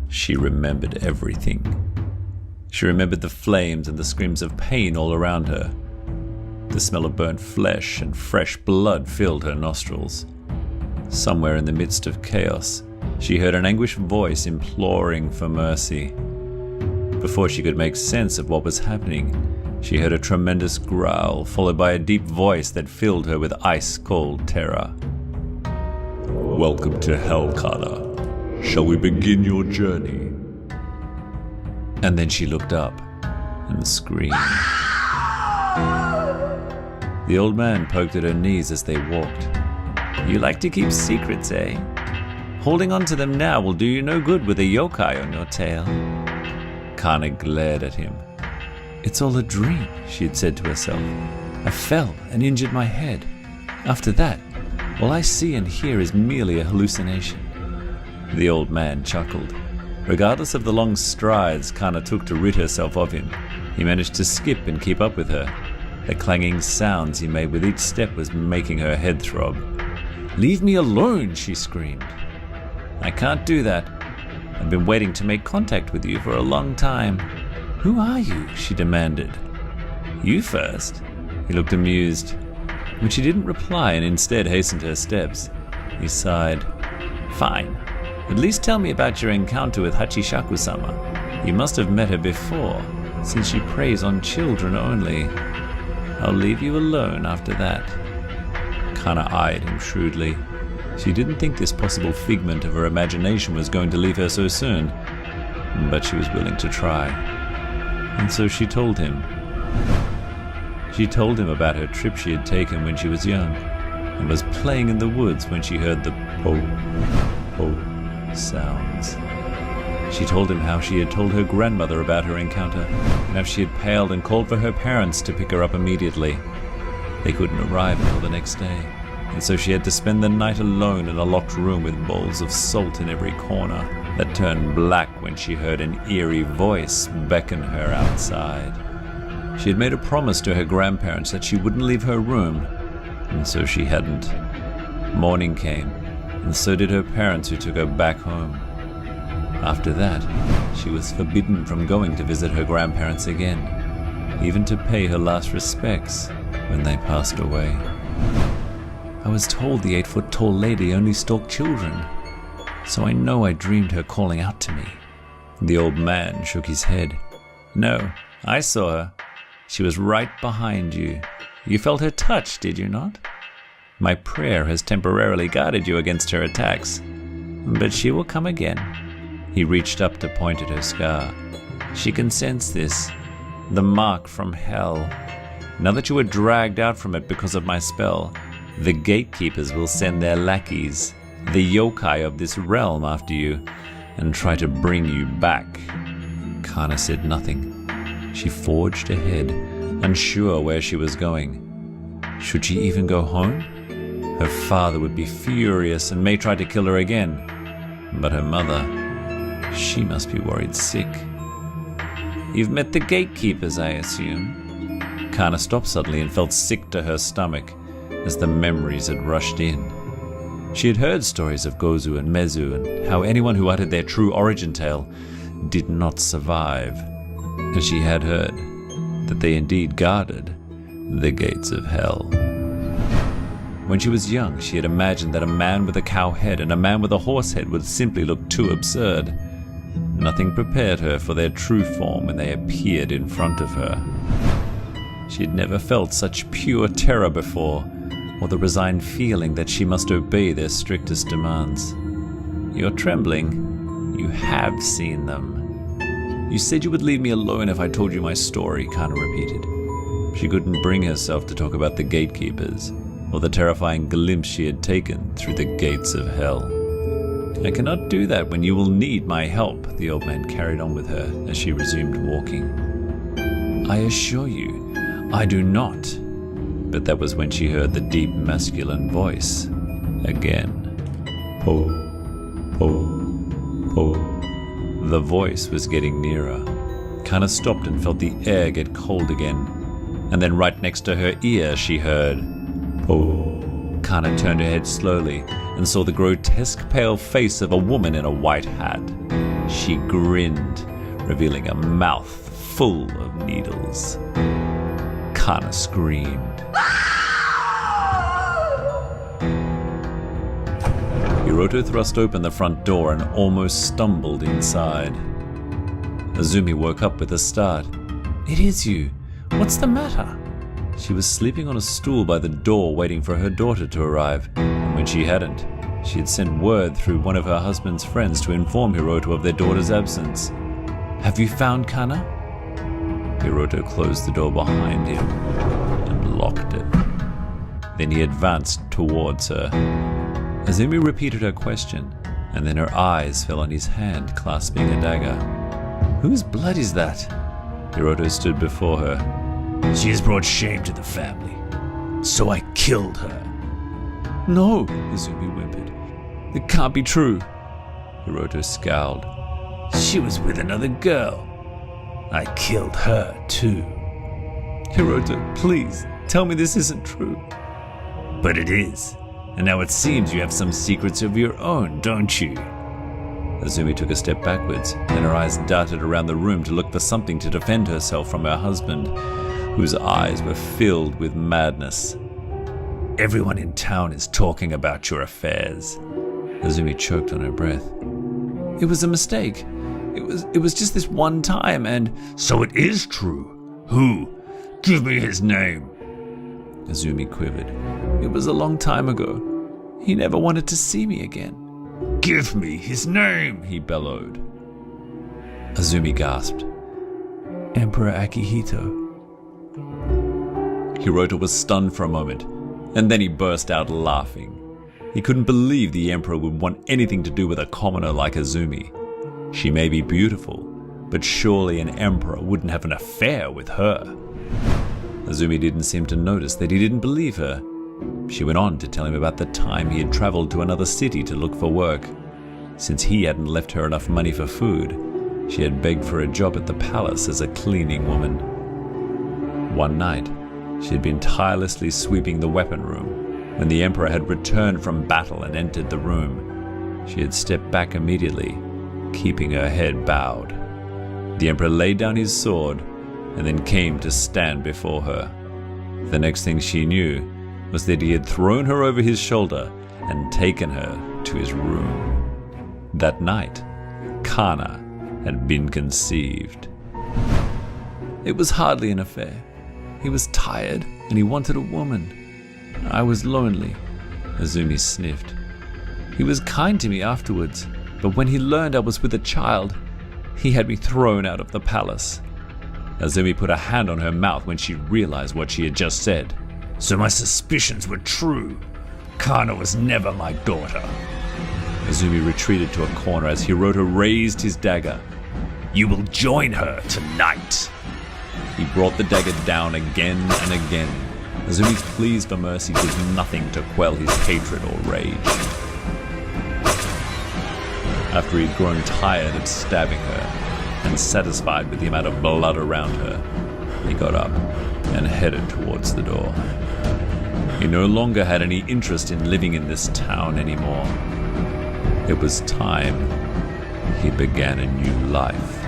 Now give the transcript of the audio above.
She remembered everything. She remembered the flames and the screams of pain all around her. The smell of burnt flesh and fresh blood filled her nostrils. Somewhere in the midst of chaos, she heard an anguished voice imploring for mercy. Before she could make sense of what was happening, she heard a tremendous growl, followed by a deep voice that filled her with ice-cold terror. "Welcome to hell, Kana. Shall we begin your journey?" And then she looked up and screamed. The old man poked at her knees as they walked. "You like to keep secrets, eh? Holding on to them now will do you no good with a yokai on your tail." Kana glared at him. "It's all a dream," she had said to herself. "I fell and injured my head. After that, all I see and hear is merely a hallucination." The old man chuckled. Regardless of the long strides Kana took to rid herself of him, he managed to skip and keep up with her. The clanging sounds he made with each step was making her head throb. "Leave me alone," she screamed. "I can't do that. I've been waiting to make contact with you for a long time." "Who are you?" she demanded. "You first." He looked amused. When she didn't reply and instead hastened her steps, he sighed. "Fine. At least tell me about your encounter with Hachishaku-sama. You must have met her before, since she preys on children only. I'll leave you alone after that." Kana eyed him shrewdly. She didn't think this possible figment of her imagination was going to leave her so soon, but she was willing to try. And so she told him. She told him about her trip she had taken when she was young, and was playing in the woods when she heard the po, po sounds. She told him how she had told her grandmother about her encounter, and how she had paled and called for her parents to pick her up immediately. They couldn't arrive until the next day, and so she had to spend the night alone in a locked room with bowls of salt in every corner that turned black when she heard an eerie voice beckon her outside. She had made a promise to her grandparents that she wouldn't leave her room, and so she hadn't. Morning came, and so did her parents, who took her back home. After that, she was forbidden from going to visit her grandparents again, even to pay her last respects when they passed away. "I was told the 8-foot-tall lady only stalked children, so I know I dreamed her calling out to me." The old man shook his head. "No, I saw her. She was right behind you. You felt her touch, did you not? My prayer has temporarily guarded you against her attacks, but she will come again." He reached up to point at her scar. "She can sense this, the mark from hell. Now that you were dragged out from it because of my spell, the gatekeepers will send their lackeys, the yokai of this realm, after you, and try to bring you back." Kana said nothing. She forged ahead, unsure where she was going. Should she even go home? Her father would be furious and may try to kill her again. But her mother, she must be worried sick. "You've met the gatekeepers, I assume?" Kana stopped suddenly and felt sick to her stomach as the memories had rushed in. She had heard stories of Gozu and Mezu and how anyone who uttered their true origin tale did not survive. And she had heard that they indeed guarded the gates of hell. When she was young, she had imagined that a man with a cow head and a man with a horse head would simply look too absurd. Nothing prepared her for their true form when they appeared in front of her. She had never felt such pure terror before, or the resigned feeling that she must obey their strictest demands. "You're trembling. You have seen them." "You said you would leave me alone if I told you my story," Kana repeated. She couldn't bring herself to talk about the gatekeepers, or the terrifying glimpse she had taken through the gates of hell. "I cannot do that when you will need my help," the old man carried on with her as she resumed walking. "I assure you, I do not." But that was when she heard the deep masculine voice again. "Po, po, po." The voice was getting nearer. Kana stopped and felt the air get cold again. And then right next to her ear she heard, "Po." Kana turned her head slowly and saw the grotesque pale face of a woman in a white hat. She grinned, revealing a mouth full of needles. Kana screamed. Hiroto thrust open the front door and almost stumbled inside. Azumi woke up with a start. "It is you. What's the matter?" She was sleeping on a stool by the door waiting for her daughter to arrive, and when she hadn't, she had sent word through one of her husband's friends to inform Hiroto of their daughter's absence. "Have you found Kana?" Hiroto closed the door behind him and locked it. Then he advanced towards her. Azumi repeated her question, and then her eyes fell on his hand clasping a dagger. "Whose blood is that?" Hiroto stood before her. "She has brought shame to the family, so I killed her." "No," Azumi whimpered. "It can't be true." Hiroto scowled. "She was with another girl. I killed her too." "Hiroto, please, tell me this isn't true." "But it is. And now it seems you have some secrets of your own, don't you?" Azumi took a step backwards, and her eyes darted around the room to look for something to defend herself from her husband, whose eyes were filled with madness. "Everyone in town is talking about your affairs." Azumi choked on her breath. "It was a mistake. It was just this one time, and—" "So it is true. Who? Give me his name." Azumi quivered. "It was a long time ago. He never wanted to see me again." "Give me his name," he bellowed. Azumi gasped. "Emperor Akihito." Hiroto was stunned for a moment, and then he burst out laughing. He couldn't believe the Emperor would want anything to do with a commoner like Azumi. She may be beautiful, but surely an Emperor wouldn't have an affair with her. Azumi didn't seem to notice that he didn't believe her. She went on to tell him about the time he had traveled to another city to look for work. Since he hadn't left her enough money for food, she had begged for a job at the palace as a cleaning woman. One night, she had been tirelessly sweeping the weapon room. When the Emperor had returned from battle and entered the room, she had stepped back immediately, keeping her head bowed. The Emperor laid down his sword and then came to stand before her. The next thing she knew was that he had thrown her over his shoulder and taken her to his room. That night, Kana had been conceived. It was hardly an affair. He was tired and he wanted a woman. I was lonely, Azumi sniffed. He was kind to me afterwards, but when he learned I was with a child, he had me thrown out of the palace. Azumi put a hand on her mouth when she realized what she had just said. "So my suspicions were true. Kana was never my daughter." Azumi retreated to a corner as Hiroto raised his dagger. "You will join her tonight." He brought the dagger down again and again. Azumi's pleas for mercy did nothing to quell his hatred or rage. After he'd grown tired of stabbing her and satisfied with the amount of blood around her, he got up and headed towards the door. He no longer had any interest in living in this town anymore. It was time he began a new life.